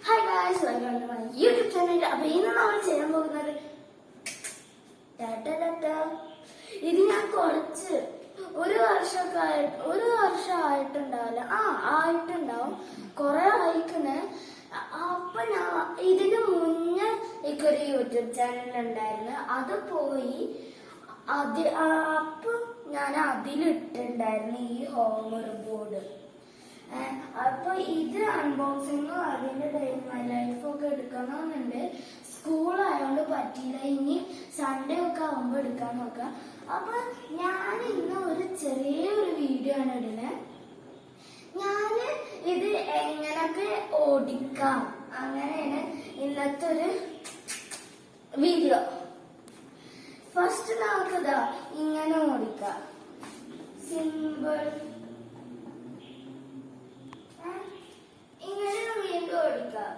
Hi guys, welcome to my YouTube channel. അപ്പോൾ ഇന്ന് നമ്മൾ ചെയ്യാൻ പോകുന്നത് ഇത് ഞാൻ കുറച്ച് ഒരു വർഷമായിട്ടുണ്ടാവില്ല, ആയിട്ടുണ്ടാവും, കുറെ ആയിക്കണ്. അപ്പൊ ഞാൻ ഇതിന് മുന്നേ എനിക്കൊരു യൂട്യൂബ് ചാനൽ ഉണ്ടായിരുന്നു, അത് പോയി. അപ്പൊ ഞാൻ അതിലിട്ടുണ്ടായിരുന്നു ഈ ഹോംവർ ബോർഡ്. അപ്പൊ ഇത് അൺബോക്സിങ്ങും അതിന്റെ മൈ ലൈഫൊക്കെ എടുക്കണമെന്നുണ്ട്. സ്കൂളായോണ്ട് പറ്റിയില്ല, ഇനി സൺഡേ ഒക്കെ ആവുമ്പോ എടുക്കാൻ നോക്കാം. അപ്പൊ ഞാൻ ഇന്ന് ഒരു ചെറിയൊരു വീഡിയോ ആണ് ഇടുന്നത്. ഞാന് ഇത് എങ്ങനൊക്കെ ഓടിക്കാം അങ്ങനെയാണ് ഇന്നത്തെ ഒരു വീഡിയോ. ഫസ്റ്റ് നമുക്കിതാ ഇങ്ങനെ ഓടിക്കാം, സിമ്പിൾ. ഇങ്ങനെ വീണ്ടും ഓടിക്കാം.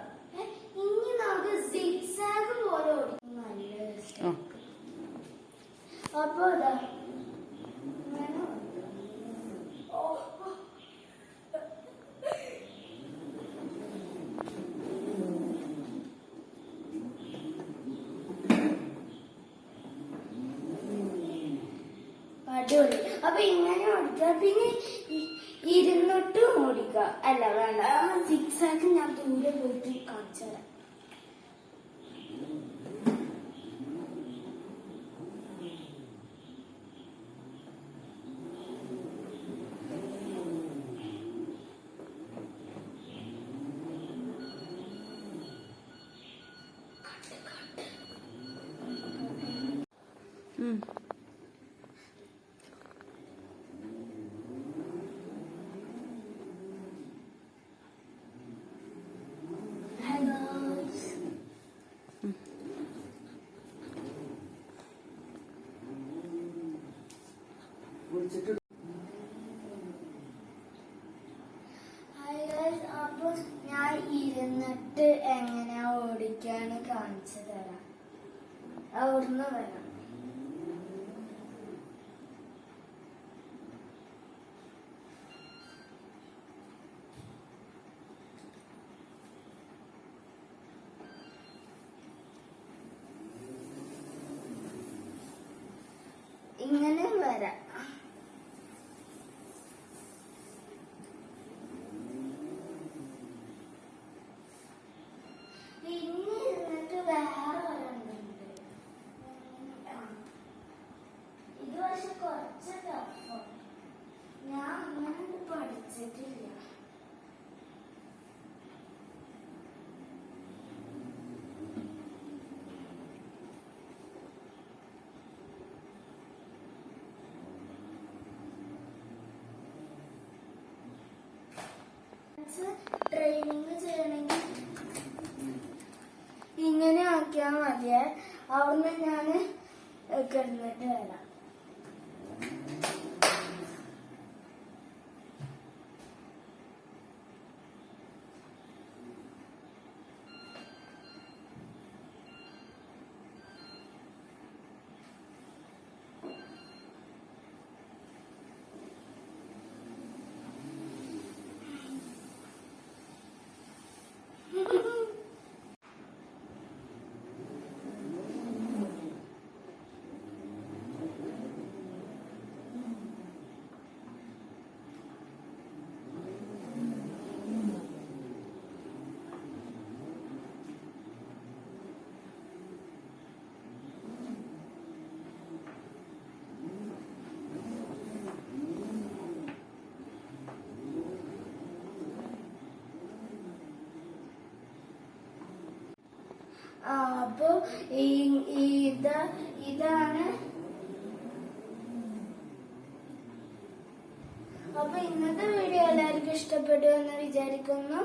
ഇനി നമുക്ക് സിക്സാഗ് പോലെ ഓടിക്കും. നല്ല അപ്പൊ ഇതാ ഇങ്ങനെ അടിപൊളി. അപ്പൊ ഇങ്ങനെ ഓടിക്കാം. പിന്നെ ഇരുന്നിട്ടും ഓടിക്കാം. അല്ല വേണ്ട, സിക്സാക്ക് ഞാൻ ദൂരെ പോയിട്ട് കാണിച്ചു തരാം. അപ്പൊ ഞാൻ ഇരുന്നിട്ട് എങ്ങനെയാ ഓടിക്കാന്ന് കാണിച്ചു തരാം. അവിടുന്ന് വരാം. ഇങ്ങനെ വരാം. പിന്നെ ഇരുന്നിട്ട് വേറെ ഒരെണ്ണുണ്ട്. ഇത് പക്ഷെ കുറച്ച് ടഫ്, ഞാൻ അങ്ങനെ പഠിച്ചിട്ടില്ല. ട്രെയിനിങ് ചെയ്യണമെങ്കിൽ ഇങ്ങനെ ആക്കിയാൽ മതിയേ. അവിടുന്ന് ഞാൻ കിടന്നിട്ട് വരാം. അപ്പൊ ഇതാണ്. അപ്പൊ ഇന്നത്തെ വീഡിയോ എല്ലാവർക്കും ഇഷ്ടപ്പെട്ടു എന്ന് വിചാരിക്കുന്നു.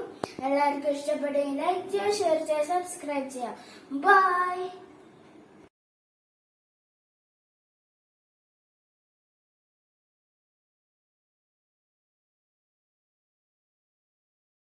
എല്ലാവർക്കും ഇഷ്ടപ്പെട്ടെങ്കിൽ ലൈക്ക് ചെയ്യുക, ഷെയർ ചെയ്യുക, സബ്സ്ക്രൈബ് ചെയ്യുക. ബൈ.